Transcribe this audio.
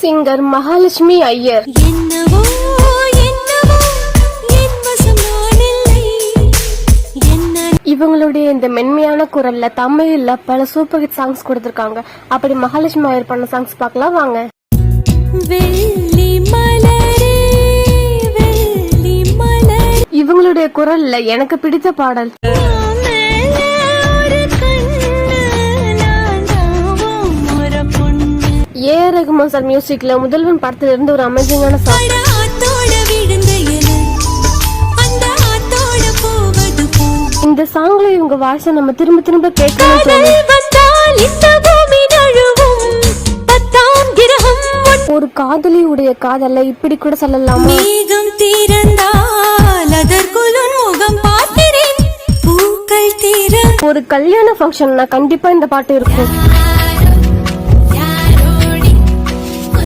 Singer Mahalakshmi Iyer. இவங்களுடைய இந்த மென்மையான குரல்ல தமிழ்ல பல சூப்பர் ஹிட் சாங்ஸ் கொடுத்திருக்காங்க. அப்படி மகாலட்சுமி ஐயர் பண்ண சாங்ஸ் பார்க்கலாம் வாங்க. இவங்களுடைய குரல்ல எனக்கு பிடித்த பாடல் ஏ ரகுமான் சார் மியூசிக்ல முதல்வன் படத்துல இருந்து ஒரு அமேசிங்கான சாங். இந்த சாங்ல இவங்க வாய்ஸ நம்ம திரும்ப திரும்ப கேட்கணும். ஒரு காதலியுடைய காதல்ல இப்படி கூட சொல்லலாமா? ஒரு கல்யாண ஃபங்க்ஷன்னா கண்டிப்பா இந்த பாட்டு இருக்கும்.